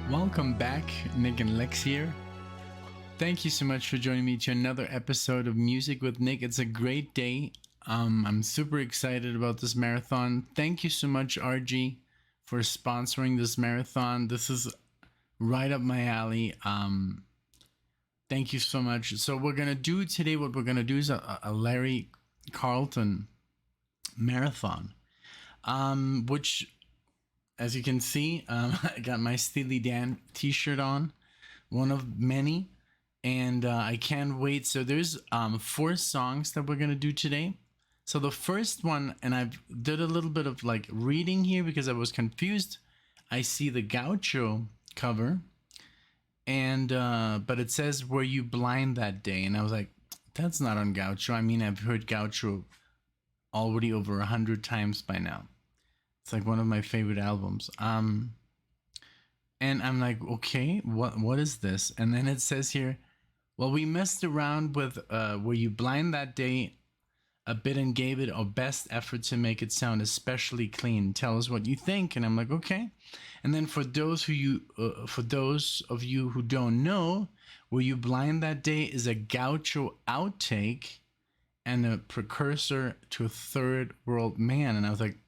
Welcome back, NicknLex here. Thank you so much for joining me to another episode of Music with Nick. It's a great day. I'm super excited about this marathon. Thank you so much, RG, for sponsoring this marathon. This is right up my alley. Thank you so much. So what we're gonna do is a Larry Carlton marathon, which, as you can see, I got my Steely Dan t-shirt on, one of many, and I can't wait. So there's 4 songs that we're gonna do today. So the first one, and I did a little bit of like reading here because I was confused. I see the Gaucho cover, and but it says "Were You Blind That Day?" and I was like, that's not on Gaucho. I mean, I've heard Gaucho already over 100 times by now. It's like one of my favorite albums. And I'm like, okay, what is this? And then it says here, well, we messed around with Were You Blind That Day a bit and gave it our best effort to make it sound especially clean. Tell us what you think. And I'm like, okay. And then for those of you who don't know, Were You Blind That Day is a Gaucho outtake and a precursor to Third World Man. And I was like,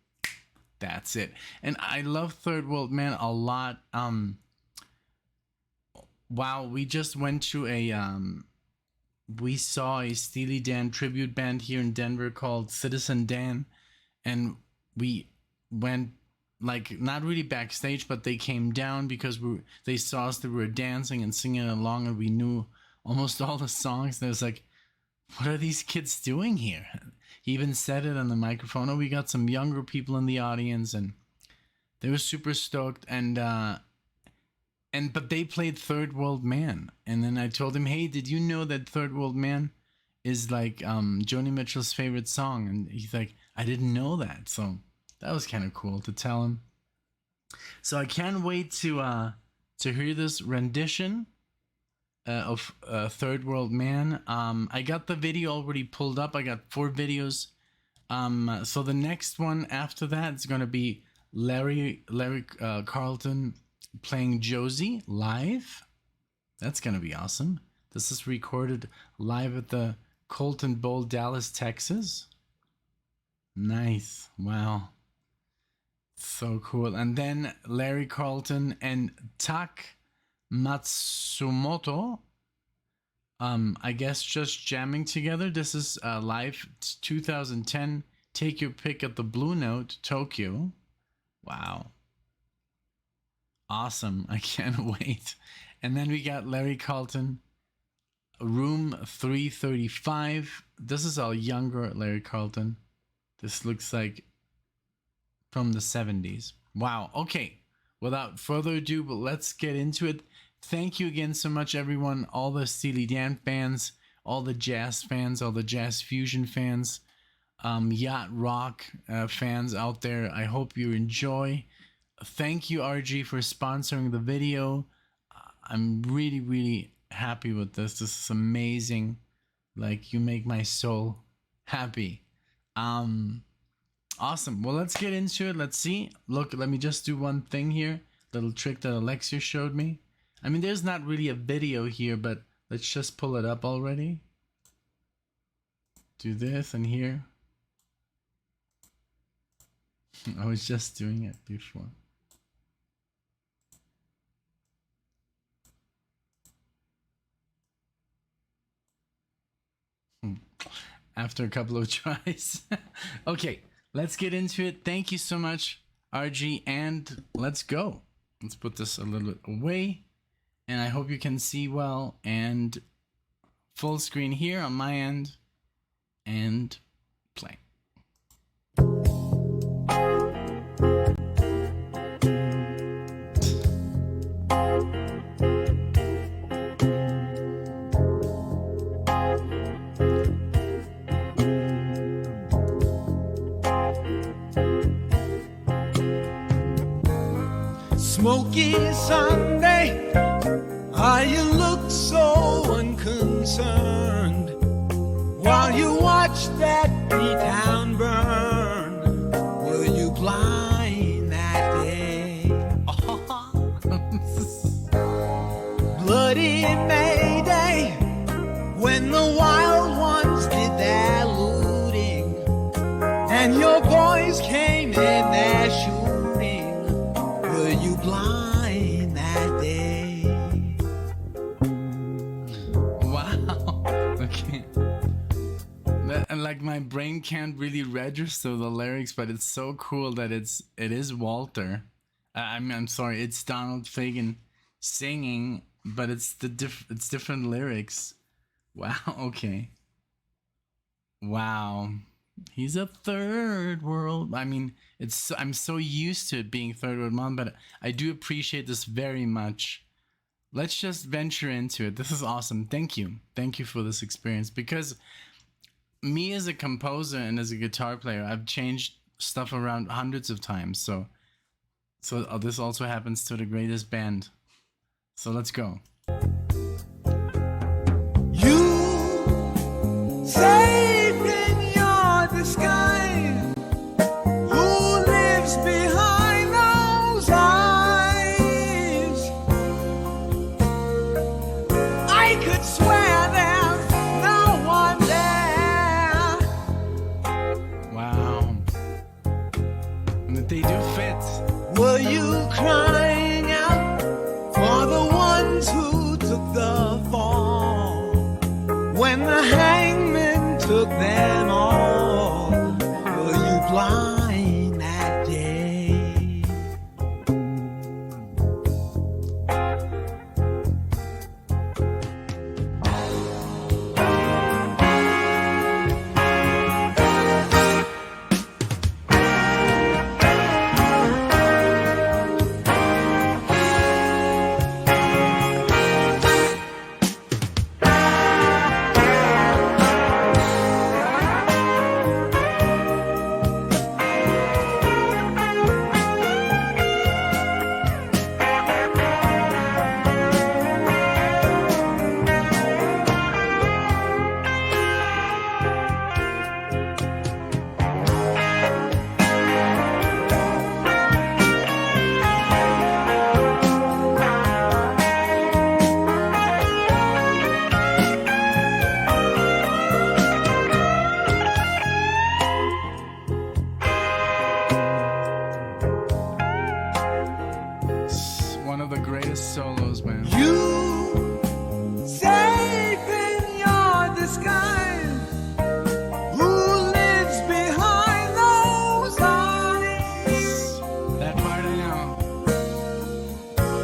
that's it. And I love Third World Man a lot. Wow, we just went to we saw a Steely Dan tribute band here in Denver called Citizen Dan, and we went like not really backstage, but they came down because they saw us, that we were dancing and singing along, and we knew almost all the songs. And it was like, what are these kids doing here? He even said it on the microphone. Oh, we got some younger people in the audience, and they were super stoked. But they played Third World Man, and then I told him, hey, did you know that Third World Man is like Joni Mitchell's favorite song? And he's like, I didn't know that. So that was kind of cool to tell him. So I can't wait to hear this rendition of Third World Man. I got the video already pulled up. I got 4 videos. So the next one after that is going to be Larry Carlton playing Josie live. That's going to be awesome. This is recorded live at the Colton Bowl, Dallas, Texas. Nice. Wow. So cool. And then Larry Carlton and Matsumoto, I guess just jamming together. This is live 2010. Take Your Pick at the Blue Note, Tokyo. Wow. Awesome. I can't wait. And then we got Larry Carlton, Room 335. This is our younger Larry Carlton. This looks like from the 70s. Wow. Okay. Without further ado, but let's get into it. Thank you again so much, everyone. All the Steely Dan fans, all the jazz fans, all the jazz fusion fans, yacht rock fans out there. I hope you enjoy. Thank you, RG, for sponsoring the video. I'm really, really happy with this. This is amazing. Like, you make my soul happy. Awesome. Well, let's get into it. Let's see. Look, let me just do one thing here. Little trick that Alexia showed me. I mean, there's not really a video here, but let's just pull it up already. Do this and here. I was just doing it before. After a couple of tries. Okay, let's get into it. Thank you so much, RG, and let's go. Let's put this a little bit away, and I hope you can see well, and full screen here on my end, and play. Smoky Sunday, how you look so unconcerned while you watch that B-town burn. Were you blind that day? When your boys came in there shooting, were you blind that day? Wow. Okay. And like my brain can't really register the lyrics, but it's so cool that it is Walter. I'm sorry, it's Donald Fagen singing, but it's it's different lyrics. Wow. Okay. Wow. He's a third world. I mean, I'm so used to it being third world mom, but I do appreciate this very much. Let's just venture into it. This is awesome. Thank you. Thank you for this experience, because me as a composer and as a guitar player, I've changed stuff around hundreds of times. So this also happens to the greatest band. So let's go. You safe in your disguise. Who lives behind those eyes? I could swear there's no one there. Wow. And they do fit. Were you crying out for the ones who took the fall? When the hangman took them all, were you blind that day? One of the greatest solos, man. You safe in your disguise. Who lives behind those eyes? That part I know.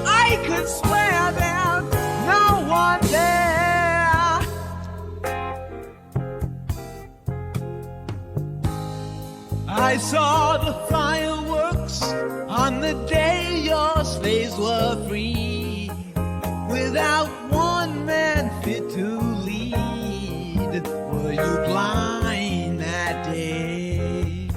I could swear there's no one there. I saw the fireworks on the day your slaves were free, without one man fit to lead. Were you blind that day?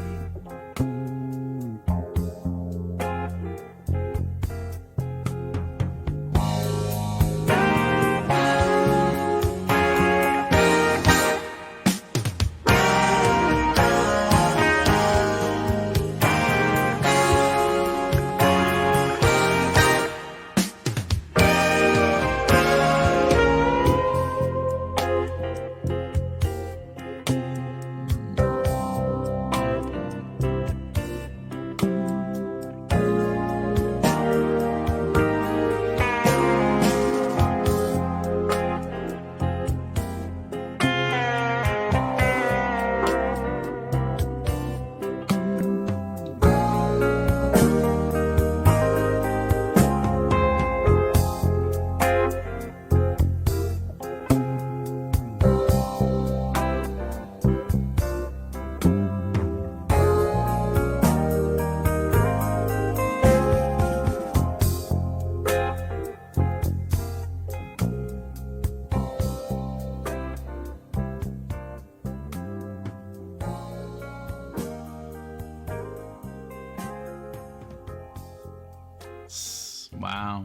Wow.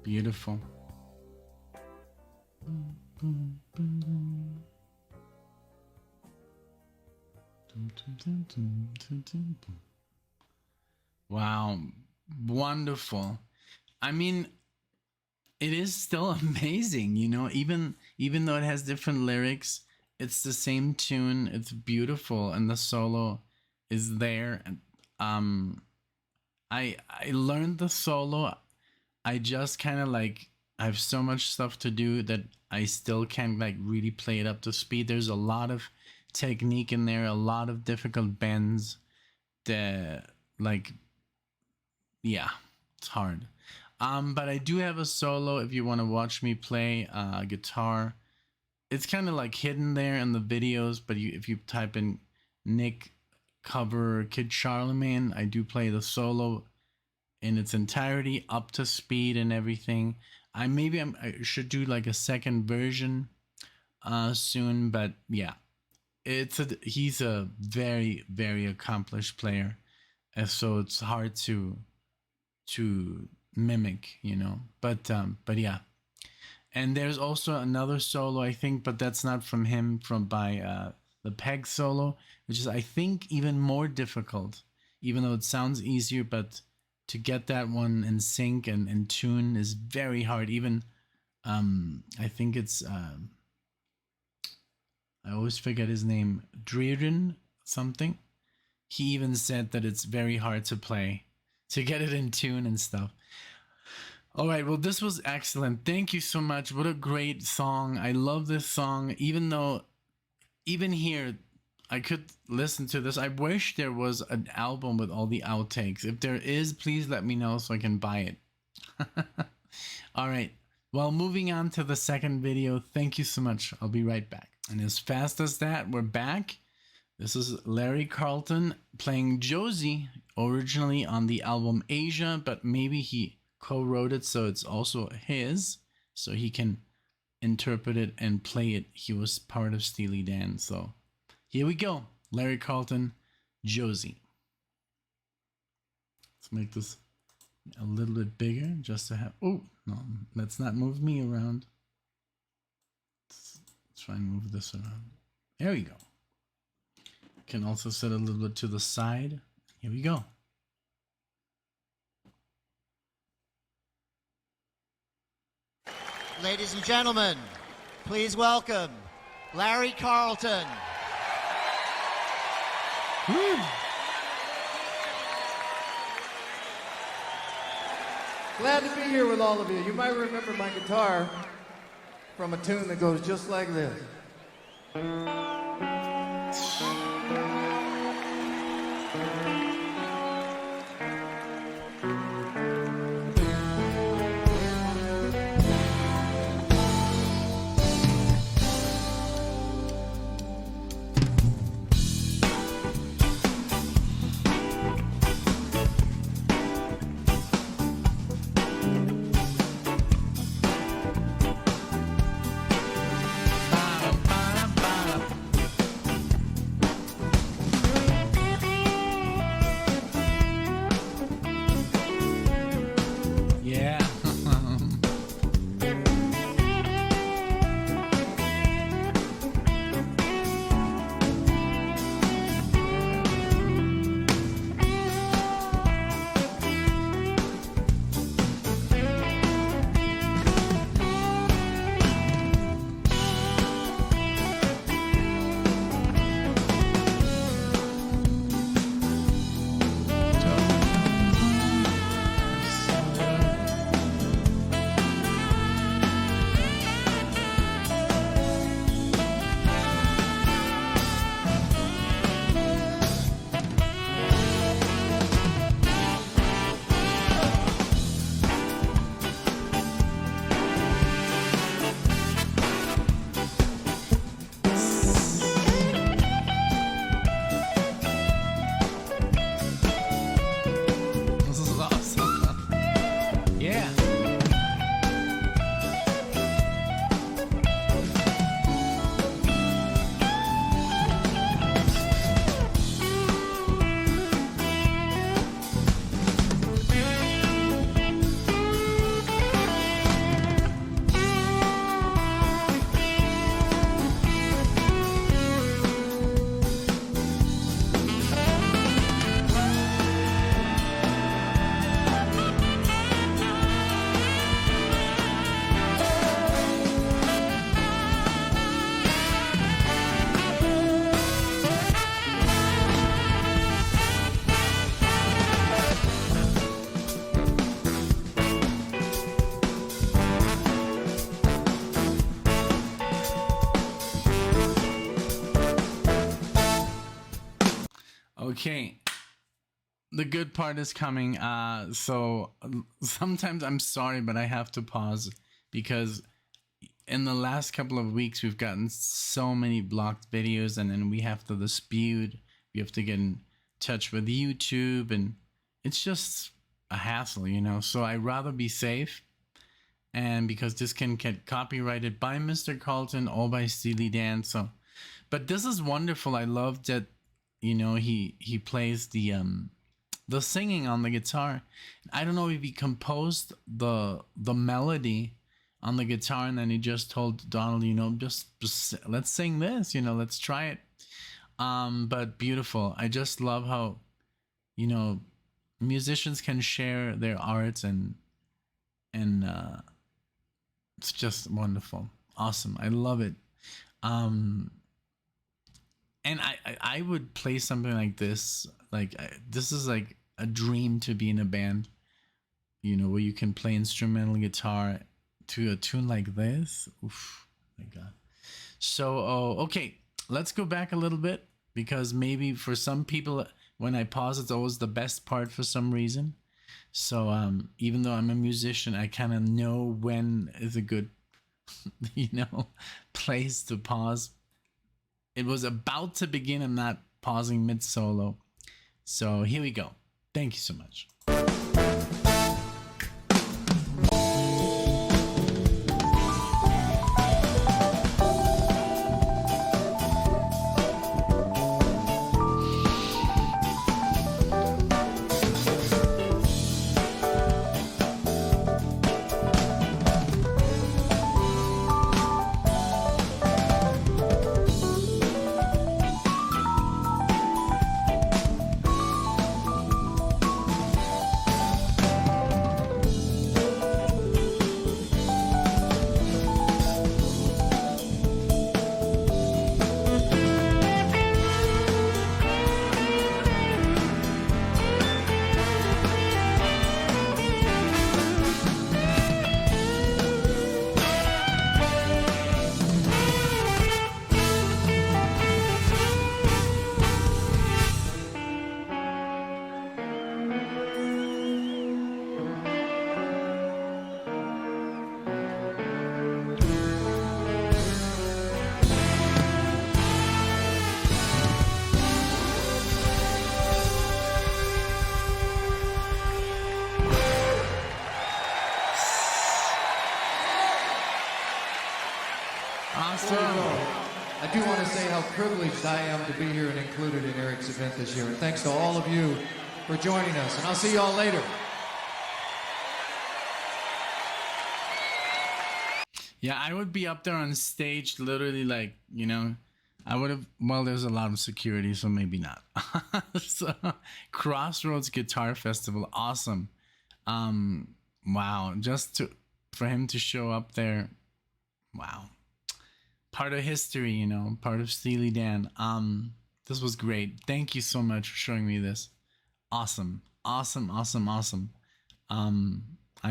Beautiful. Wow. Wonderful. I mean, it is still amazing, you know, even though it has different lyrics, It's the same tune. It's beautiful, and the solo is there. And I learned the solo. I just kind of like I have so much stuff to do that I still can't like really play it up to speed. There's a lot of technique in there, a lot of difficult bends. The like, yeah, it's hard. But I do have a solo if you want to watch me play guitar. It's kind of like hidden there in the videos, but if you type in Nick cover Kid Charlemagne, I do play the solo in its entirety up to speed and everything. I should do like a second version soon, but yeah, he's a very, very accomplished player, and so it's hard to mimic, but yeah. And there's also another solo, I think, but that's not from him, by the Peg solo, which is, I think, even more difficult, even though it sounds easier, but to get that one in sync and tune is very hard. Even, I think it's, I always forget his name, Drieren something. He even said that it's very hard to play, to get it in tune and stuff. All right, well, this was excellent. Thank you so much. What a great song. I love this song, even though, even here, I could listen to this. I wish there was an album with all the outtakes. If there is, please let me know so I can buy it. All right, well, moving on to the second video. Thank you so much. I'll be right back. And as fast as that, we're back. This is L.Carlton playing Josie, originally on the album Asia, but maybe he co-wrote it, so it's also his, so he can interpret it and play it. He was part of Steely Dan. So here we go. L.Carlton, Josie. Let's make this a little bit bigger just to have, oh no, let's not move me around. Let's try and move this around. There we go. Can also set a little bit to the side. Here we go. Ladies and gentlemen, please welcome L.Carlton. Woo. Glad to be here with all of you. You might remember my guitar from a tune that goes just like this. Okay, the good part is coming. So sometimes I'm sorry, but I have to pause because in the last couple of weeks we've gotten so many blocked videos, and then we have to dispute. We have to get in touch with YouTube, and it's just a hassle, you know. So I'd rather be safe, and because this can get copyrighted by Mr. Carlton or by Steely Dan. So, but this is wonderful. I love that, you know, he plays the singing on the guitar. I don't know if he composed the melody on the guitar and then he just told Donald, you know, just let's sing this, you know, let's try it. But beautiful. I just love how, you know, musicians can share their art, and it's just wonderful. Awesome. I love it. And I would play something like this. Like this is like a dream to be in a band, you know, where you can play instrumental guitar to a tune like this. Oof, my God. So, okay, let's go back a little bit, because maybe for some people, when I pause, it's always the best part for some reason. So, even though I'm a musician, I kind of know when is a good, you know, place to pause. It was about to begin. I'm not pausing mid solo. So here we go. Thank you so much. I do want to say how privileged I am to be here and included in Eric's event this year. And thanks to all of you for joining us. And I'll see you all later. Yeah, I would be up there on stage, literally, like, you know, I would have, well, there's a lot of security, so maybe not. So, Crossroads Guitar Festival, awesome. Wow, for him to show up there, wow. Part of history, you know, part of Steely Dan. This was great. Thank you so much for showing me this. Awesome. I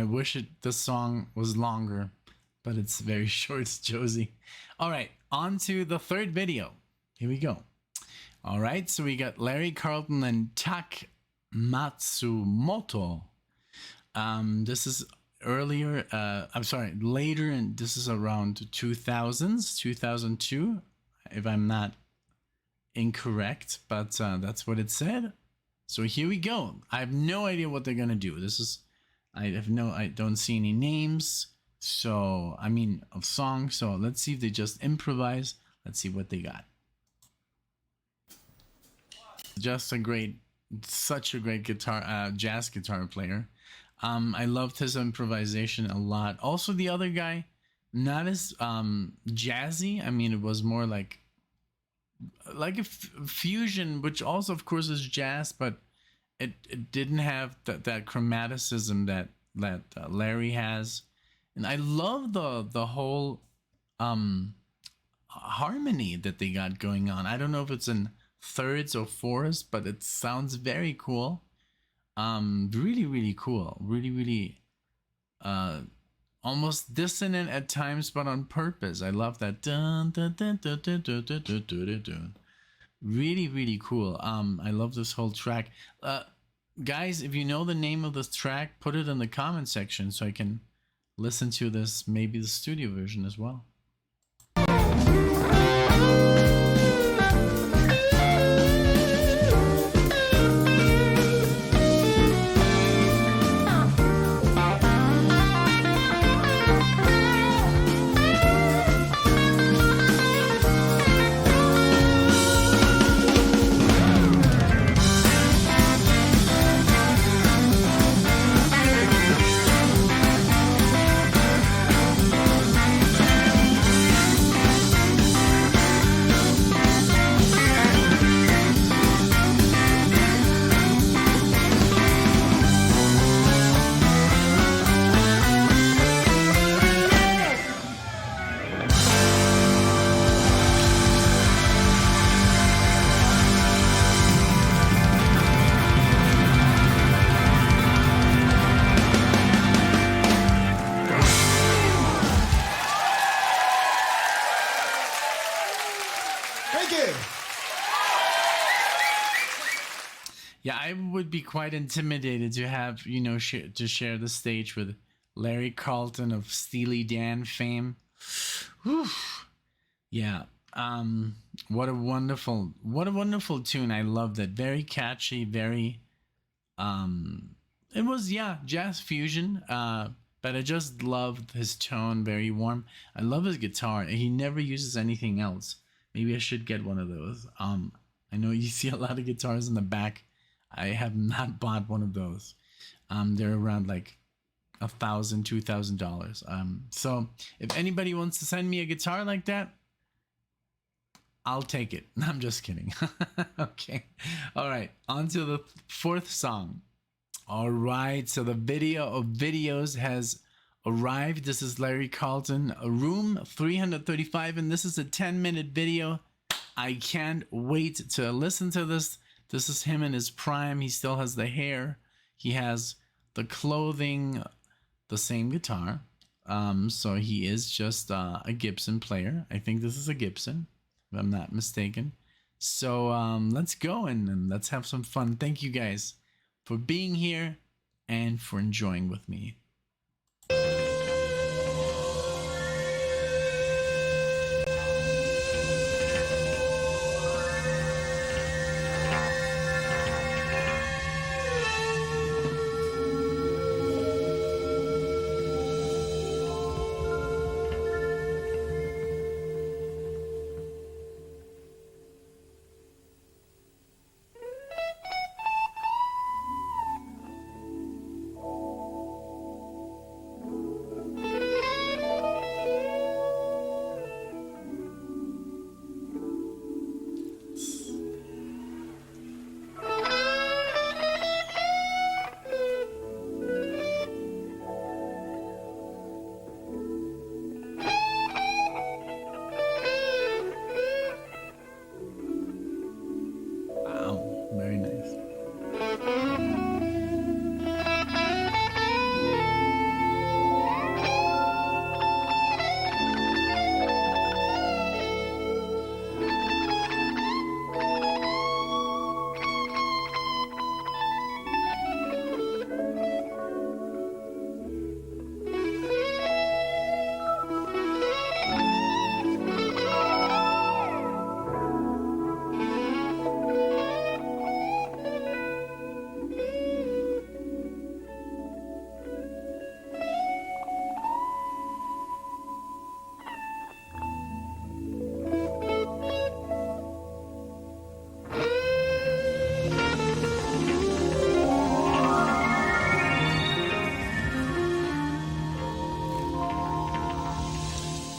wish this song was longer, but it's very short. It's Josie. All right, on to the third video. Here we go. All right, so we got Larry Carlton and Tak Matsumoto. This is later, and this is around 2000s, 2002, if I'm not incorrect, but that's what it said. So here we go. I have no idea what they're gonna do. I don't see any names, so of songs. So let's see if they just improvise. Let's see what they got. Such a great guitar, jazz guitar player. I loved his improvisation a lot. Also, the other guy, not as jazzy. It was more like a fusion, which also, of course, is jazz, but it didn't have that chromaticism that Larry has. And I love the whole harmony that they got going on. I don't know if it's in thirds or fourths, but it sounds very cool. Really cool. Really almost dissonant at times, but on purpose. I love that. Dun, dun, dun, dun, dun, dun, dun, dun, dun, dun. Really, really cool. I love this whole track. Guys, if you know the name of this track, put it in the comment section so I can listen to this, maybe the studio version as well. Yeah, I would be quite intimidated to have, to share the stage with Larry Carlton of Steely Dan fame. Whew. Yeah. What a wonderful tune. I loved it. Very catchy, very it was jazz fusion. But I just loved his tone, very warm. I love his guitar. He never uses anything else. Maybe I should get one of those. I know you see a lot of guitars in the back. I have not bought one of those. They're around like $1,000, $2,000. So if anybody wants to send me a guitar like that, I'll take it. I'm just kidding. Okay. All right. On to the fourth song. All right. So the video of videos has arrived. This is Larry Carlton, Room 335, and this is a 10-minute video. I can't wait to listen to this. This is him in his prime. He still has the hair. He has the clothing, the same guitar. So he is just a Gibson player. I think this is a Gibson, if I'm not mistaken. So let's go and let's have some fun. Thank you guys for being here and for enjoying with me.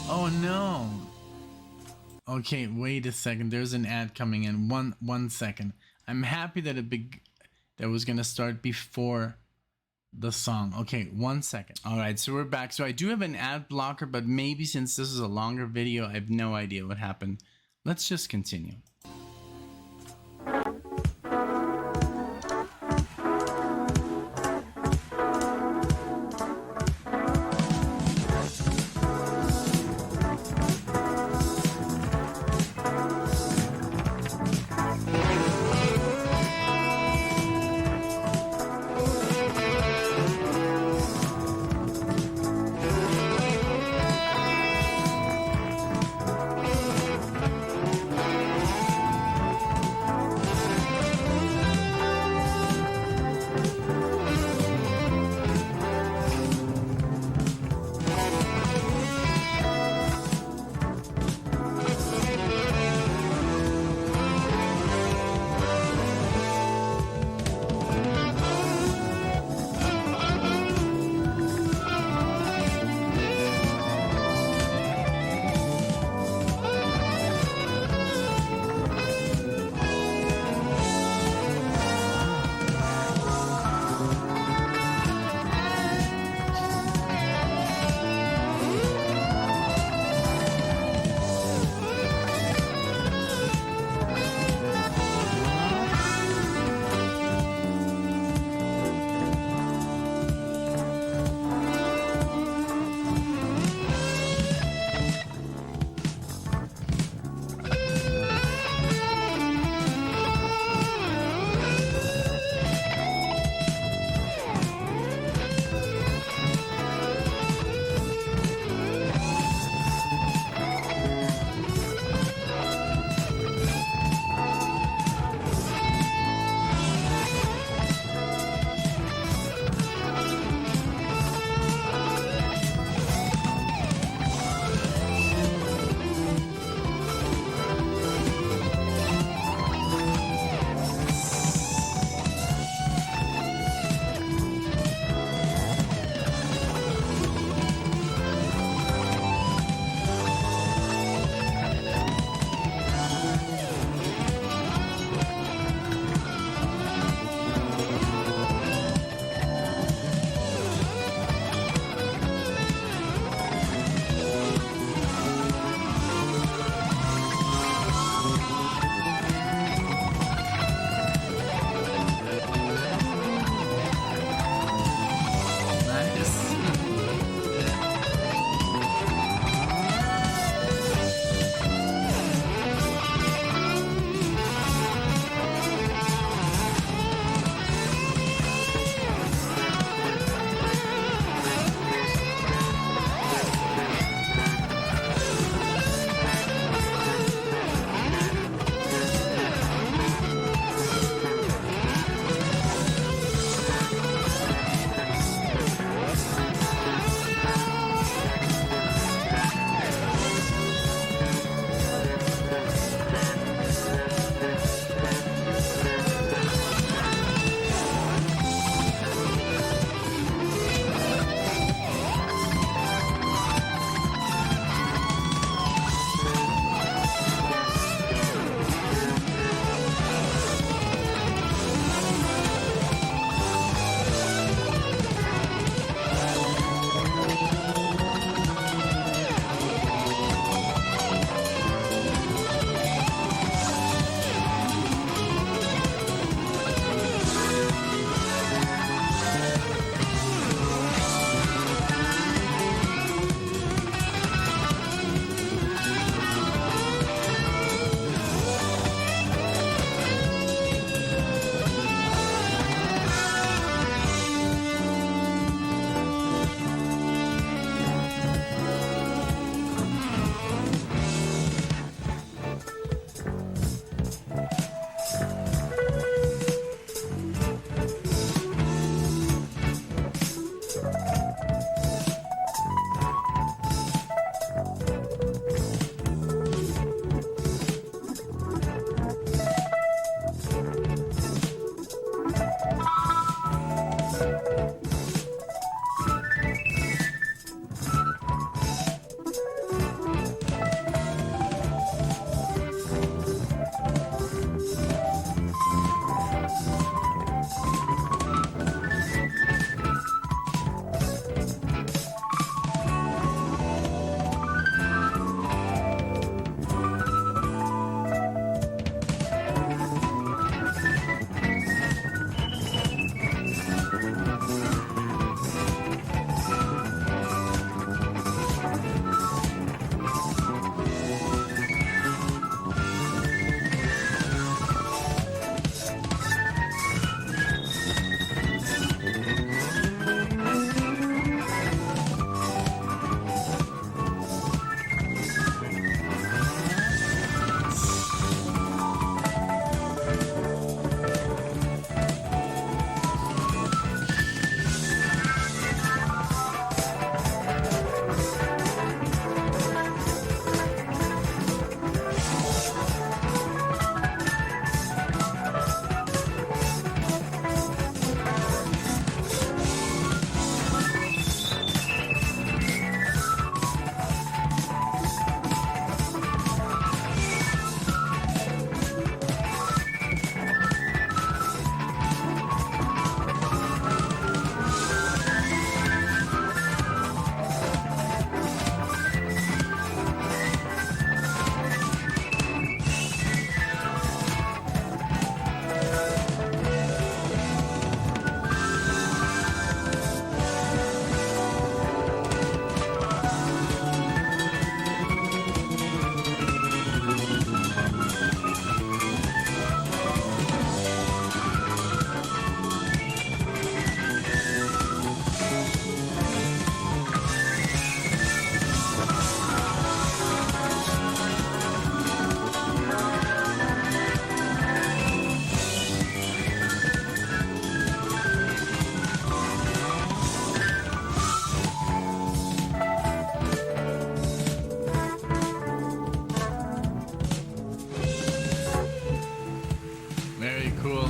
Oh no. Okay, wait a second. There's an ad coming in. One second. I'm happy that that was gonna start before the song. Okay, 1 second. All right, so we're back. So I do have an ad blocker, but maybe since this is a longer video, I have no idea what happened. Let's just continue.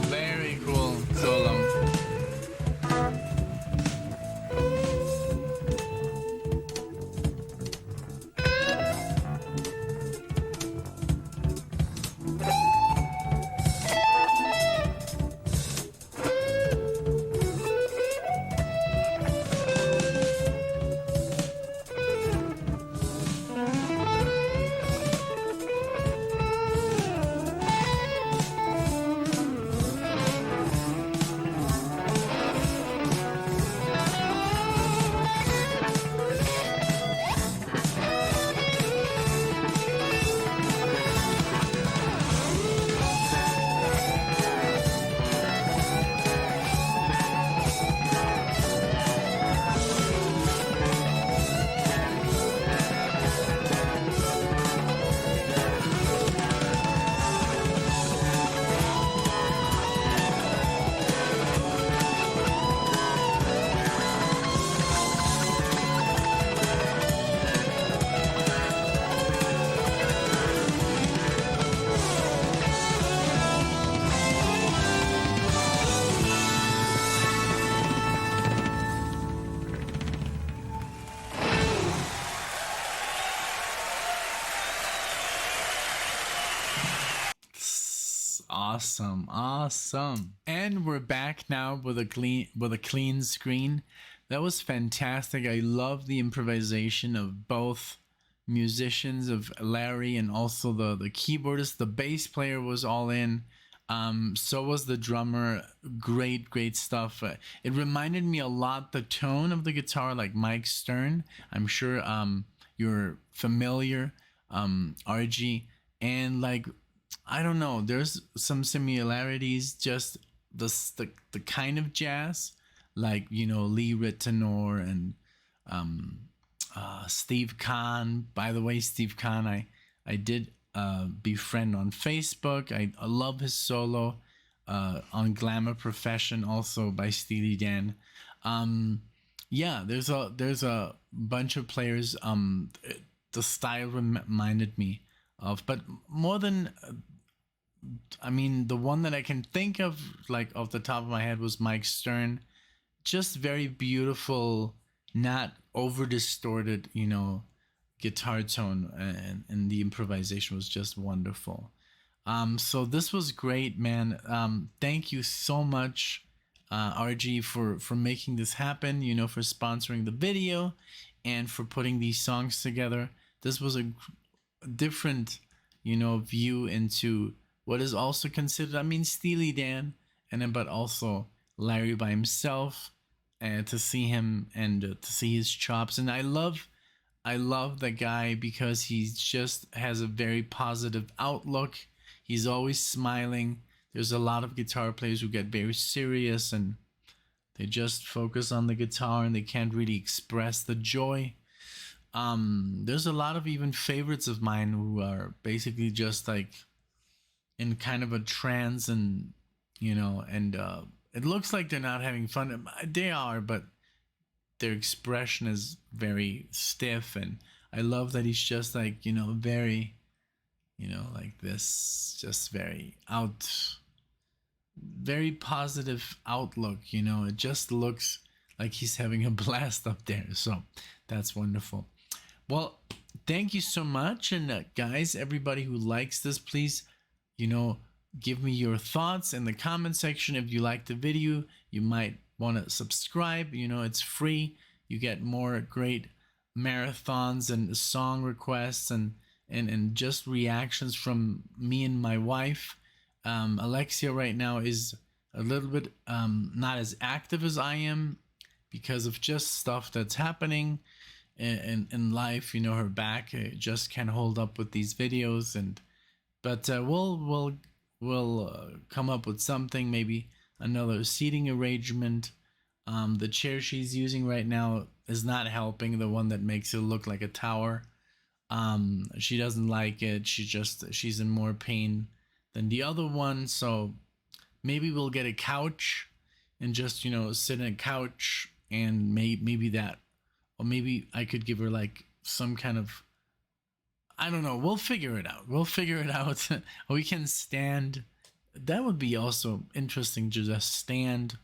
Very cool solo. Awesome, awesome. And we're back now with a clean screen. That was fantastic. I love the improvisation of both musicians, of Larry and also the keyboardist. The bass player was all in. So was the drummer. Great stuff. It reminded me a lot the tone of the guitar, like Mike Stern. I'm sure you're familiar, RG, and like, I don't know, there's some similarities, just the kind of jazz, like, you know, Lee Ritenour and Steve Kahn. By the way, Steve Kahn, I did befriend on Facebook. I love his solo on Glamour Profession, also by Steely Dan. Yeah, there's a bunch of players. The style reminded me of, but more than I mean, the one that I can think of, like off the top of my head, was Mike Stern. Just very beautiful, not over distorted, you know, guitar tone, and the improvisation was just wonderful. So this was great, man. Thank you so much, RG, for making this happen, you know, for sponsoring the video and for putting these songs together. This was a different, you know, view into what is also considered, I mean, Steely Dan, and then but also Larry by himself, and to see him and to see his chops. And I love the guy because he just has a very positive outlook. He's always smiling. There's a lot of guitar players who get very serious and they just focus on the guitar and they can't really express the joy. There's a lot of even favorites of mine who are basically just like in kind of a trance, and you know, and it looks like they're not having fun. They are, but their expression is very stiff, and I love that he's just like, you know, very, you know, like this, just very positive outlook, you know. It just looks like he's having a blast up there, so that's wonderful. Well, thank you so much, and guys, everybody who likes this, please, you know, give me your thoughts in the comment section. If you like the video, you might want to subscribe. You know, it's free. You get more great marathons and song requests and just reactions from me and my wife. Alexia right now is a little bit not as active as I am because of just stuff that's happening in life. You know, her back just can't hold up with these videos, but we'll come up with something, maybe another seating arrangement. The chair she's using right now is not helping, the one that makes it look like a tower. She doesn't like it. She's in more pain than the other one. So maybe we'll get a couch and just, you know, sit in a couch, and maybe that, or maybe I could give her like some kind of, I don't know. We'll figure it out. We can stand that would be also interesting to just stand.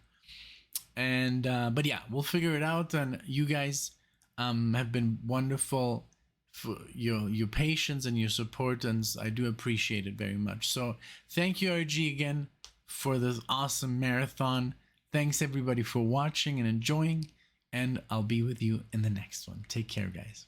And but yeah, we'll figure it out. And you guys have been wonderful for your patience and your support, and I do appreciate it very much. So thank you, RG, again for this awesome marathon. Thanks everybody for watching and enjoying, and I'll be with you in the next one. Take care, guys.